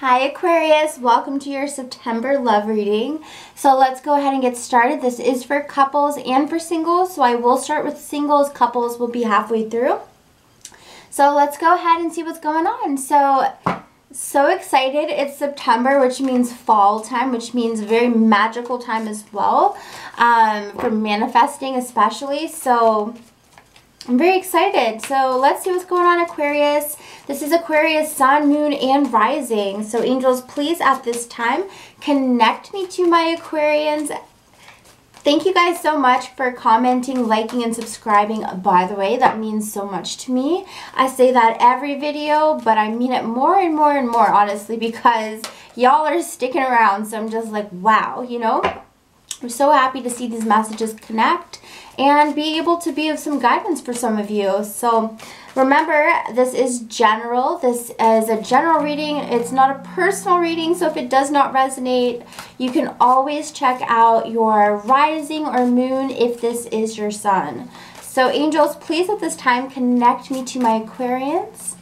Hi Aquarius, welcome to your September love reading. So let's go ahead and get started. This is for couples and for singles, so I will start with singles. Couples will be halfway through. So let's go ahead and see what's going on. So excited. It's September, which means fall time, which means very magical time as well, for manifesting especially. So I'm very excited. So let's see what's going on, Aquarius. This is Aquarius sun, moon, and rising. So angels, please at this time connect me to my Aquarians. Thank you guys so much for commenting, liking, and subscribing. By the way, that means so much to me. I say that every video, but I mean it more and more and more, honestly, because y'all are sticking around. So I'm just like, wow, you know? I'm so happy to see these messages connect and be able to be of some guidance for some of you. So remember, this is general. This is a general reading. It's not a personal reading, so if it does not resonate, you can always check out your rising or moon if this is your sun. So angels, please at this time connect me to my Aquarians.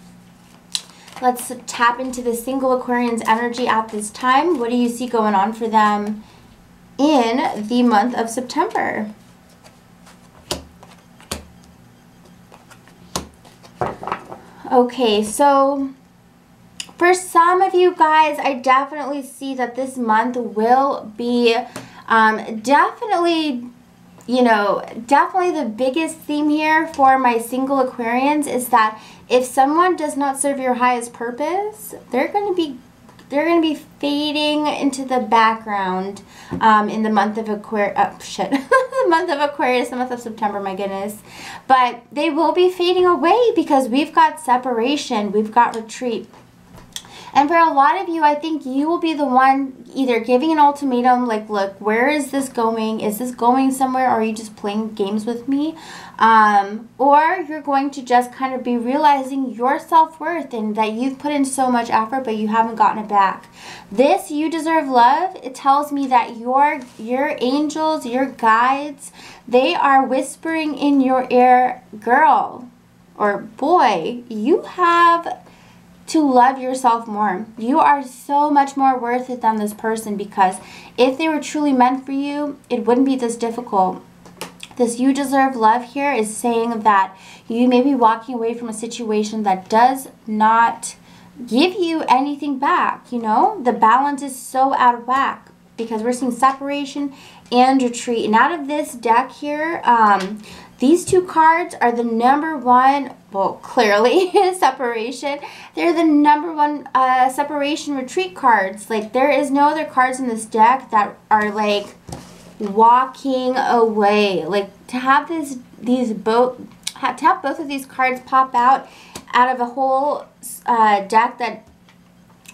Let's tap into the single Aquarians energy at this time. What do you see going on for them in the month of September? Okay, so for some of you guys, I definitely see that this month will be definitely the biggest theme here for my single Aquarians is that if someone does not serve your highest purpose, they're going to be fading into the background in the month of Aquarius. The month of Aquarius, the month of September, my goodness. But they will be fading away because we've got separation, we've got retreat. And for a lot of you, I think you will be the one either giving an ultimatum, like, look, where is this going? Is this going somewhere? Or are you just playing games with me? Or you're going to just kind of be realizing your self-worth and that you've put in so much effort, but you haven't gotten it back. This, you deserve love. It tells me that your angels, your guides, they are whispering in your ear, girl or boy, you have to love yourself more. You are so much more worth it than this person, because if they were truly meant for you, it wouldn't be this difficult. This you deserve love here is saying that you may be walking away from a situation that does not give you anything back. You know, the balance is so out of whack because we're seeing separation and retreat. And out of this deck here, these two cards are the number one, well, clearly separation. They're the number one separation retreat cards. Like, there is no other cards in this deck that are like walking away. Like, to have both of these cards pop out of a whole deck that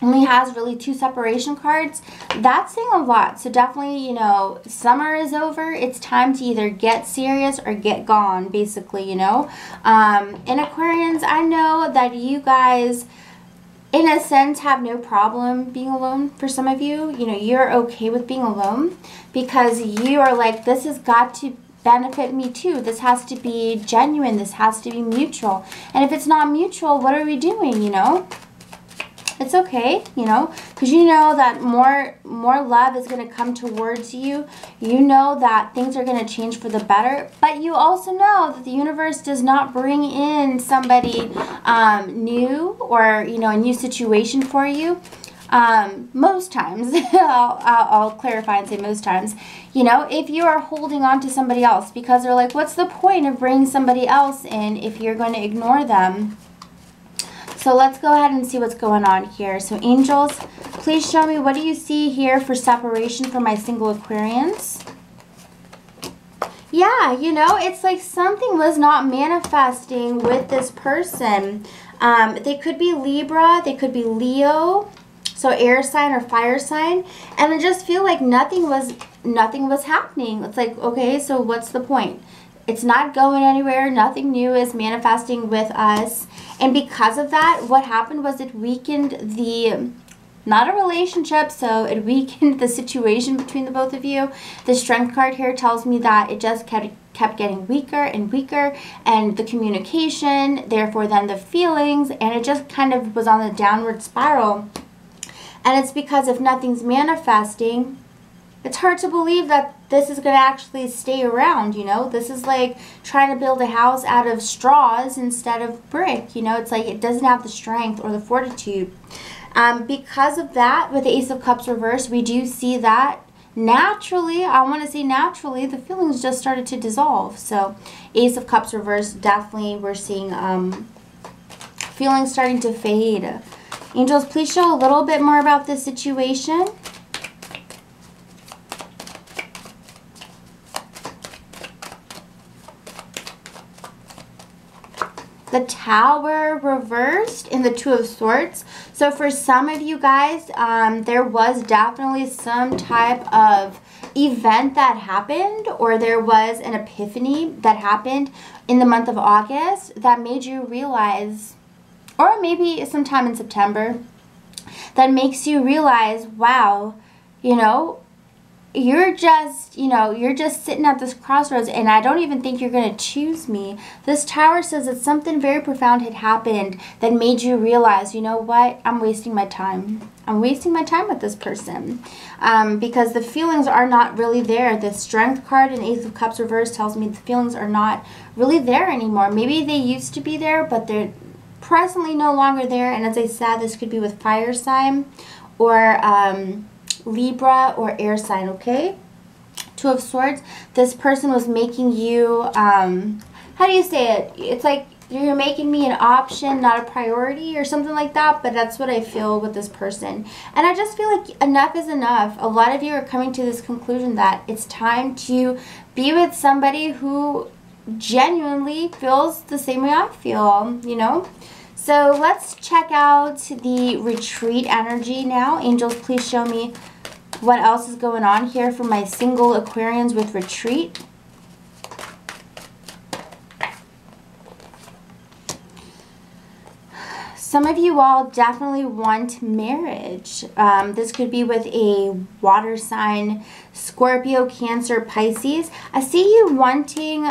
only has really two separation cards, that's saying a lot. So definitely, you know, summer is over. It's time to either get serious or get gone, basically, you know. And Aquarians, I know that you guys, in a sense, have no problem being alone. For some of you, you know, you're okay with being alone because you are like, this has got to benefit me too. This has to be genuine. This has to be mutual. And if it's not mutual, what are we doing, you know? It's okay, you know, because you know that more love is going to come towards you. You know that things are going to change for the better, but you also know that the universe does not bring in somebody new or, you know, a new situation for you. Most times, I'll clarify and say most times, you know, if you are holding on to somebody else because they're like, what's the point of bringing somebody else in if you're going to ignore them? So let's go ahead and see what's going on here. So angels, please show me, what do you see here for separation for my single Aquarians? Yeah, you know, it's like something was not manifesting with this person. They could be Libra, they could be Leo, so air sign or fire sign, and I just feel like nothing was happening. It's like, okay, so what's the point? It's not going anywhere. Nothing new is manifesting with us. And because of that, what happened was it weakened not a relationship, so it weakened the situation between the both of you. The Strength card here tells me that it just kept getting weaker and weaker, and the communication, therefore then the feelings, and it just kind of was on a downward spiral. And it's because if nothing's manifesting, it's hard to believe that this is going to actually stay around, you know? This is like trying to build a house out of straws instead of brick, you know? It's like it doesn't have the strength or the fortitude. Because of that, with the Ace of Cups reversed, we do see that naturally, I want to say naturally, the feelings just started to dissolve. So Ace of Cups reversed, definitely we're seeing feelings starting to fade. Angels, please show a little bit more about this situation. The Tower reversed in the Two of Swords. So for some of you guys, there was definitely some type of event that happened, or there was an epiphany that happened in the month of August that made you realize, or maybe sometime in September, that makes you realize, wow, you know, you're just sitting at this crossroads and I don't even think you're going to choose me. This Tower says that something very profound had happened that made you realize, you know what, I'm wasting my time. I'm wasting my time with this person because the feelings are not really there. The Strength card and Ace of Cups reverse tells me the feelings are not really there anymore. Maybe they used to be there, but they're presently no longer there. And as I said, this could be with fire sign or Libra or air sign, okay? Two of Swords. This person was making you, how do you say it? It's like you're making me an option, not a priority or something like that, but that's what I feel with this person. And I just feel like enough is enough. A lot of you are coming to this conclusion that it's time to be with somebody who genuinely feels the same way I feel, you know? So let's check out the retreat energy now. Angels, please show me what else is going on here for my single Aquarians with retreat. Some of you all definitely want marriage. This could be with a water sign, Scorpio, Cancer, Pisces. I see you wanting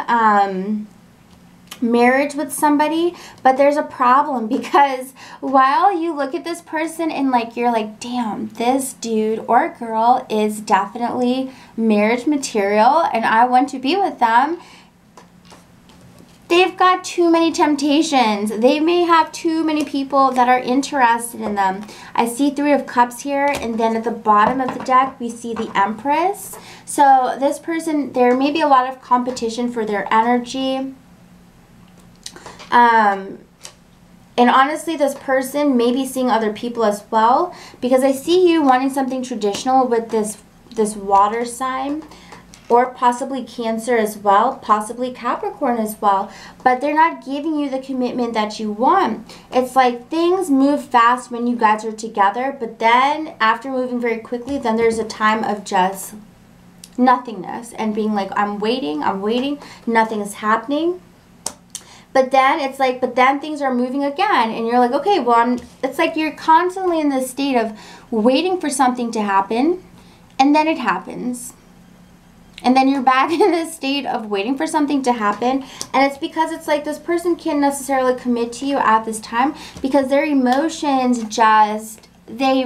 marriage with somebody, but there's a problem because while you look at this person and like you're like, damn, this dude or girl is definitely marriage material and I want to be with them, they've got too many temptations. They may have too many people that are interested in them. I see Three of Cups here, and then at the bottom of the deck we see the Empress. So this person, there may be a lot of competition for their energy. And honestly, this person may be seeing other people as well, because I see you wanting something traditional with this water sign, or possibly Cancer as well, possibly Capricorn as well, but they're not giving you the commitment that you want. It's like things move fast when you guys are together, but then after moving very quickly, then there's a time of just nothingness and being like, I'm waiting, nothing is happening. But then it's like, but then things are moving again. And you're like, okay, well, it's like you're constantly in this state of waiting for something to happen. And then it happens. And then you're back in this state of waiting for something to happen. And it's because it's like this person can't necessarily commit to you at this time because their emotions just, they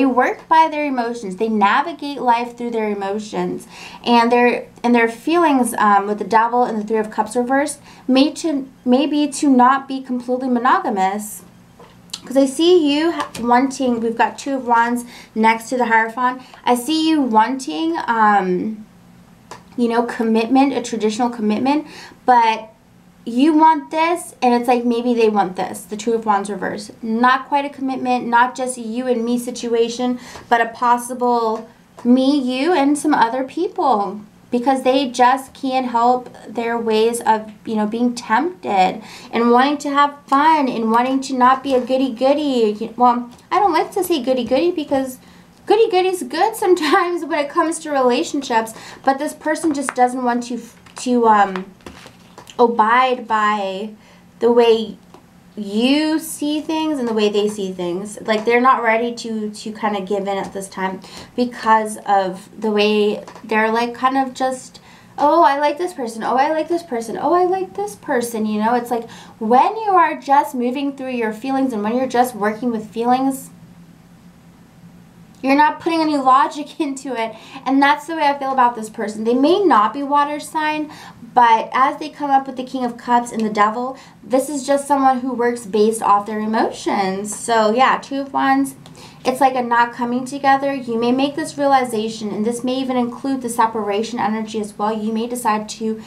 work by their emotions. They navigate life through their emotions, and their feelings with the Devil and the Three of Cups reversed maybe to not be completely monogamous. Because I see you wanting, we've got Two of Wands next to the Hierophant. I see you wanting, you know, commitment, a traditional commitment, but you want this, and it's like maybe they want this, the Two of Wands reverse. Not quite a commitment, not just a you and me situation, but a possible me, you, and some other people. Because they just can't help their ways of, you know, being tempted and wanting to have fun and wanting to not be a goody-goody. Well, I don't like to say goody-goody because goody-goody is good sometimes when it comes to relationships, but this person just doesn't want to abide by the way you see things and the way they see things. Like they're not ready to kind of give in at this time because of the way they're like kind of just, oh, I like this person, oh, I like this person, oh, I like this person, you know. It's like when you are just moving through your feelings and when you're just working with feelings, You're not putting any logic into it. And that's the way I feel about this person. They may not be water sign, but as they come up with the King of Cups and the Devil, this is just someone who works based off their emotions. So yeah, Two of Wands, it's like a not coming together. You may make this realization, and this may even include the separation energy as well. You may decide to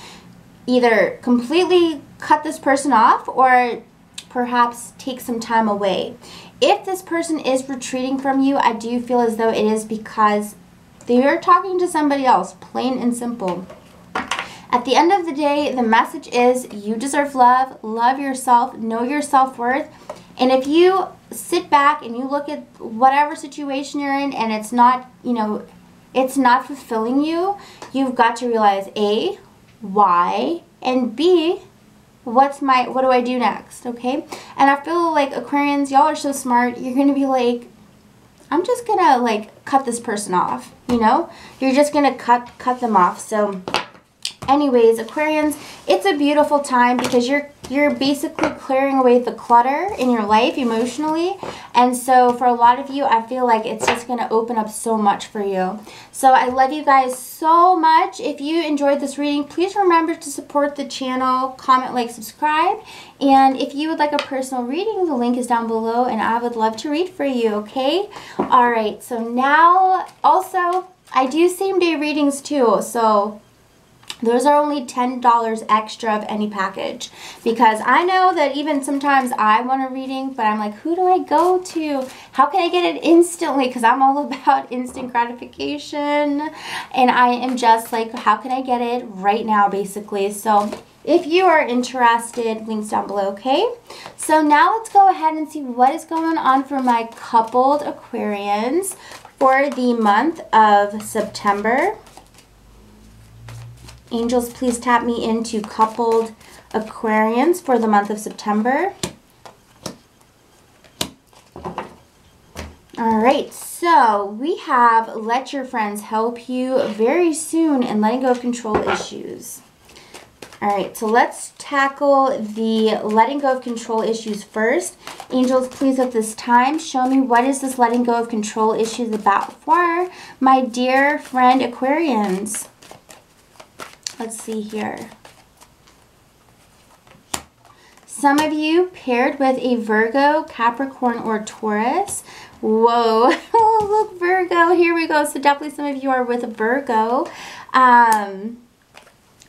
either completely cut this person off or perhaps take some time away. If this person is retreating from you, I do feel as though it is because they are talking to somebody else, plain and simple. At the end of the day, the message is you deserve love, love yourself, know your self-worth. And if you sit back and you look at whatever situation you're in and it's not, you know, it's not fulfilling you, you've got to realize A, why, and B, what do I do next, okay? And I feel like Aquarians, y'all are so smart. You're going to be like, I'm just going to like cut this person off, you know? You're just going to cut them off. So anyways, Aquarians, it's a beautiful time because you're basically clearing away the clutter in your life emotionally. And so for a lot of you, I feel like it's just going to open up so much for you. So I love you guys so much. If you enjoyed this reading, please remember to support the channel, comment, like, subscribe. And if you would like a personal reading, the link is down below and I would love to read for you, okay? All right, so now also I do same day readings too. So those are only $10 extra of any package, because I know that even sometimes I want a reading, but I'm like, who do I go to? How can I get it instantly? Because I'm all about instant gratification, and I am just like, how can I get it right now, basically? So if you are interested, links down below, okay? So now let's go ahead and see what is going on for my coupled Aquarians for the month of September. Angels, please tap me into coupled Aquarians for the month of September. All right, so we have let your friends help you very soon in letting go of control issues. All right, so let's tackle the letting go of control issues first. Angels, please at this time show me what is this letting go of control issues about for my dear friend Aquarians. Let's see here. Some of you paired with a Virgo, Capricorn, or Taurus. Whoa. Oh, look, Virgo. Here we go. So definitely some of you are with a Virgo.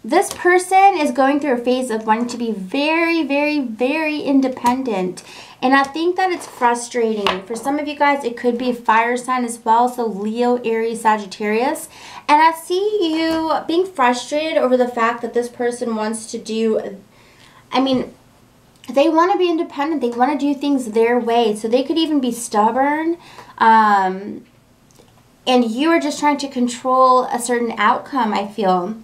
This person is going through a phase of wanting to be very, very, very independent. And I think that it's frustrating. For some of you guys, it could be a fire sign as well. So Leo, Aries, Sagittarius. And I see you being frustrated over the fact that this person wants to do, I mean, they want to be independent. They want to do things their way. So they could even be stubborn. And you are just trying to control a certain outcome, I feel.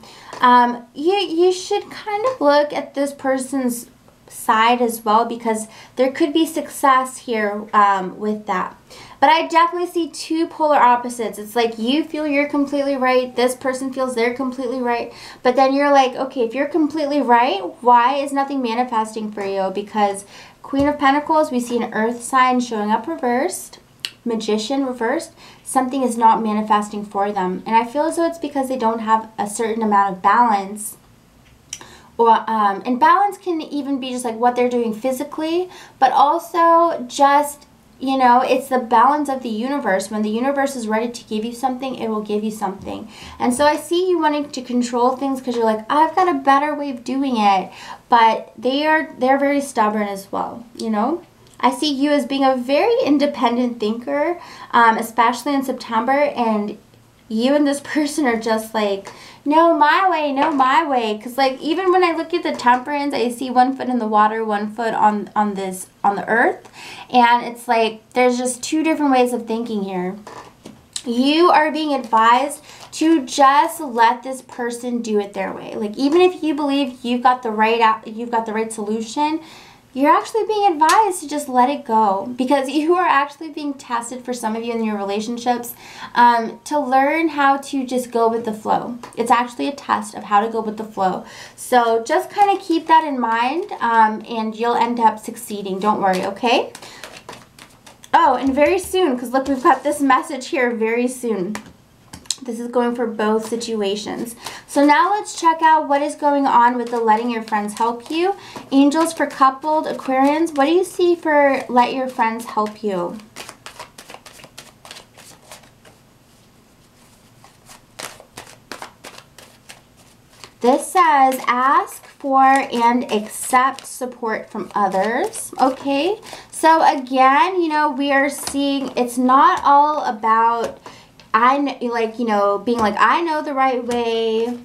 You should kind of look at this person's side as well, because there could be success here with that. But I definitely see two polar opposites. It's like you feel you're completely right, this person feels they're completely right, but then you're like, okay, if you're completely right, why is nothing manifesting for you? Because Queen of Pentacles, we see an earth sign showing up reversed, Magician reversed. Something is not manifesting for them, and I feel as though it's because they don't have a certain amount of balance. Or and balance can even be just like what they're doing physically, but also just, you know, it's the balance of the universe. When the universe is ready to give you something, it will give you something. And so I see you wanting to control things because you're like, I've got a better way of doing it. But they're very stubborn as well, you know. I see you as being a very independent thinker, especially in September, and you and this person are just like, no, my way, no, my way. Because like even when I look at the Temperance, I see 1 foot in the water, 1 foot on the earth, and it's like there's just two different ways of thinking here. You are being advised to just let this person do it their way. Like even if you believe you've got the right solution, you're actually being advised to just let it go, because you are actually being tested, for some of you in your relationships, to learn how to just go with the flow. It's actually a test of how to go with the flow. So just kind of keep that in mind, and you'll end up succeeding. Don't worry, okay? Oh, and very soon, because look, we've got this message here, very soon. This is going for both situations. So now let's check out what is going on with the letting your friends help you. Angels for coupled Aquarians, what do you see for let your friends help you? This says ask for and accept support from others. Okay, so again, you know, we are seeing it's not all about being like, I know the right way,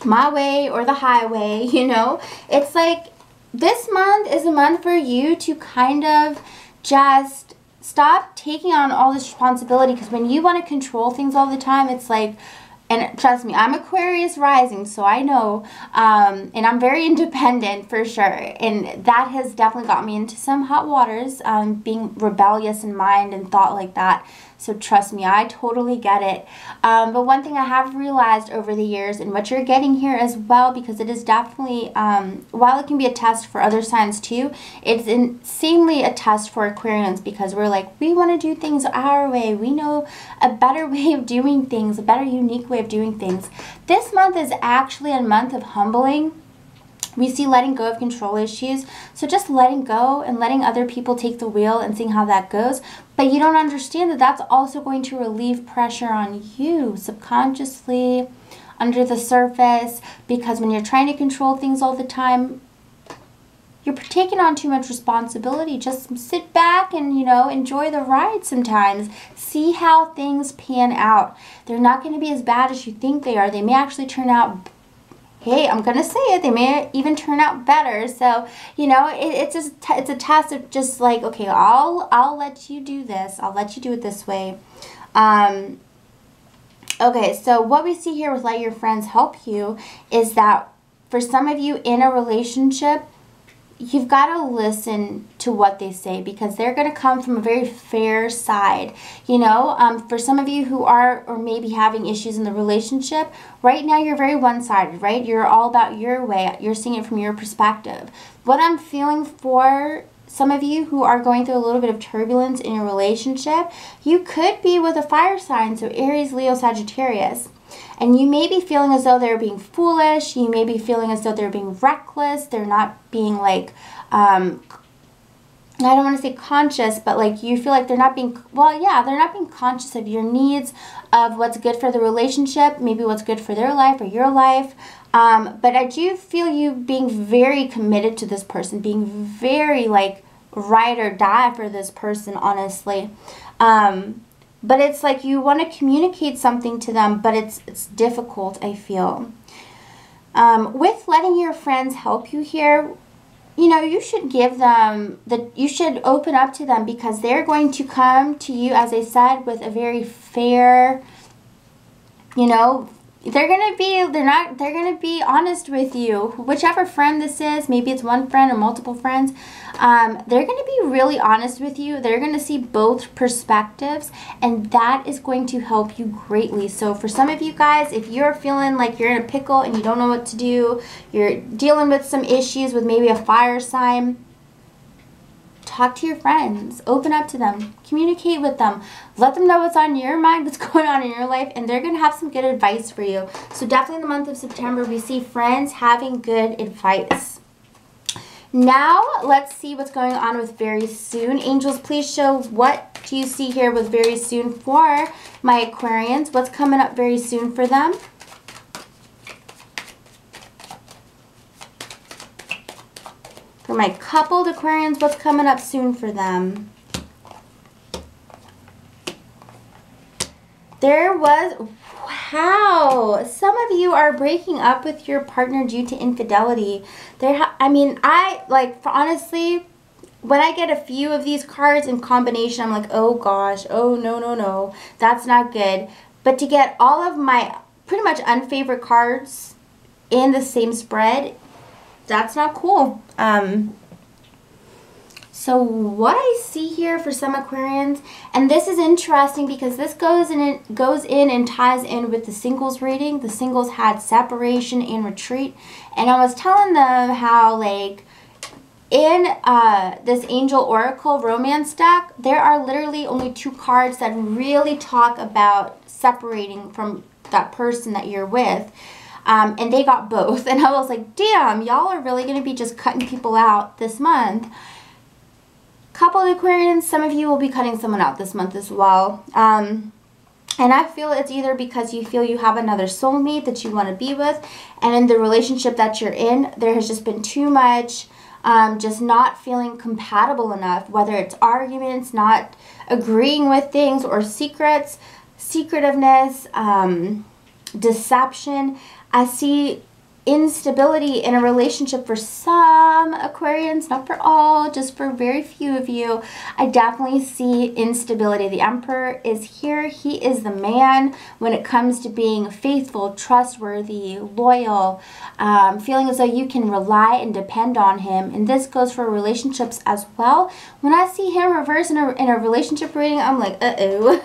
my way or the highway, you know. It's like this month is a month for you to kind of just stop taking on all this responsibility, because when you want to control things all the time, it's like, and trust me, I'm Aquarius rising, so I know, and I'm very independent for sure, and that has definitely got me into some hot waters, being rebellious in mind and thought like that. So trust me, I totally get it. But one thing I have realized over the years, and what you're getting here as well, because it is definitely, while it can be a test for other signs too, it's insanely a test for Aquarians, because we're like, we want to do things our way. We know a better way of doing things, a better unique way of doing things. This month is actually a month of humbling. We see letting go of control issues. So just letting go and letting other people take the wheel and seeing how that goes. But you don't understand that that's also going to relieve pressure on you subconsciously, under the surface, because when you're trying to control things all the time, you're taking on too much responsibility. Just sit back and, you know, enjoy the ride sometimes. See how things pan out. They're not going to be as bad as you think they are. They may actually turn out, hey, I'm going to say it, they may even turn out better. So, you know, it's a test of just like, okay, I'll let you do this. I'll let you do it this way. Okay, so what we see here with let your friends help you is that for some of you in a relationship, you've got to listen to what they say, because they're going to come from a very fair side. You know, for some of you who are or maybe having issues in the relationship, right now you're very one-sided, right? You're all about your way. You're seeing it from your perspective. What I'm feeling for some of you who are going through a little bit of turbulence in your relationship, you could be with a fire sign, so Aries, Leo, Sagittarius. And you may be feeling as though they're being foolish. You may be feeling as though they're being reckless. They're not being like, I don't want to say conscious, but like you feel like they're not being, well, yeah, they're not being conscious of your needs, of what's good for the relationship, maybe what's good for their life or your life. But I do feel you being very committed to this person, being very like ride or die for this person, honestly. But it's like you want to communicate something to them, but it's difficult, I feel. With letting your friends help you here, you know, you should give them, you should open up to them, because they're going to come to you, as I said, with a very fair, you know, they're going to be honest with you. Whichever friend this is, maybe it's one friend or multiple friends, they're going to be really honest with you. They're going to see both perspectives, and that is going to help you greatly. So for some of you guys, if you're feeling like you're in a pickle and you don't know what to do, you're dealing with some issues with maybe a fire sign, talk to your friends, open up to them, communicate with them, let them know what's on your mind, what's going on in your life, and they're going to have some good advice for you. So definitely in the month of September, we see friends having good advice. Now, let's see what's going on with very soon. Angels, please show what do you see here with very soon for my Aquarians. What's coming up very soon for them? For my coupled Aquarians, what's coming up soon for them? There was, wow, some of you are breaking up with your partner due to infidelity. Honestly, when I get a few of these cards in combination, I'm like, oh gosh, oh no, that's not good. But to get all of my pretty much unfavorite cards in the same spread, that's not cool. So what I see here for some Aquarians, and this is interesting because this goes in and ties in with the singles reading. The singles had separation and retreat, and I was telling them how, like, in this Angel Oracle romance deck, there are literally only 2 cards that really talk about separating from that person that you're with. And they got both. And I was like, damn, y'all are really going to be just cutting people out this month. Couple of Aquarians, some of you will be cutting someone out this month as well. And I feel it's either because you feel you have another soulmate that you want to be with, and in the relationship that you're in, there has just been too much, just not feeling compatible enough, whether it's arguments, not agreeing with things, or secrets, secretiveness, deception. I see instability in a relationship for some Aquarians, not for all, just for very few of you. I definitely see instability. The Emperor is here. He is the man when it comes to being faithful, trustworthy, loyal, feeling as though you can rely and depend on him. And this goes for relationships as well. When I see him reverse in a relationship reading, I'm like, uh-oh.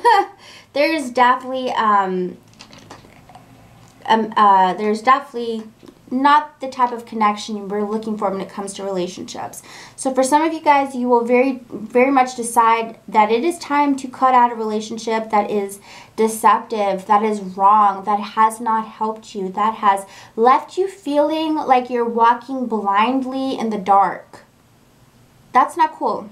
There's definitely not the type of connection we're looking for when it comes to relationships. So for some of you guys, you will very, very much decide that it is time to cut out a relationship that is deceptive, that is wrong, that has not helped you, that has left you feeling like you're walking blindly in the dark. That's not cool.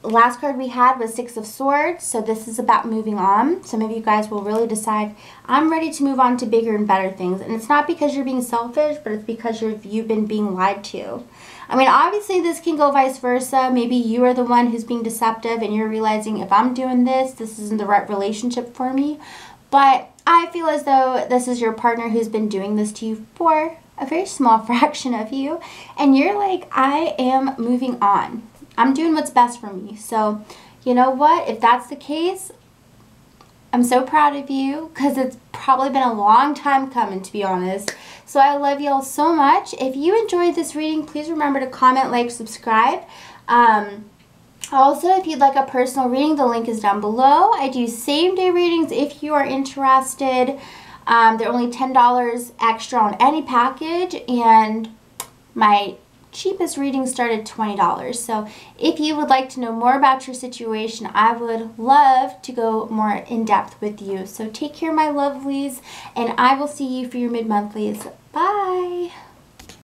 Last card we had was 6 of Swords, so this is about moving on. Some of you guys will really decide, I'm ready to move on to bigger and better things. And it's not because you're being selfish, but it's because you've been being lied to. I mean, obviously this can go vice versa. Maybe you are the one who's being deceptive and you're realizing, if I'm doing this, this isn't the right relationship for me. But I feel as though this is your partner who's been doing this to you for a very small fraction of you. And you're like, I am moving on. I'm doing what's best for me. So, you know what? If that's the case, I'm so proud of you, because it's probably been a long time coming, to be honest. So I love y'all so much. If you enjoyed this reading, please remember to comment, like, subscribe. Also, if you'd like a personal reading, the link is down below. I do same-day readings if you are interested. They're only $10 extra on any package, and my cheapest reading started $20. So if you would like to know more about your situation, I would love to go more in depth with you. So take care, my lovelies, and I will see you for your mid-monthlies. Bye.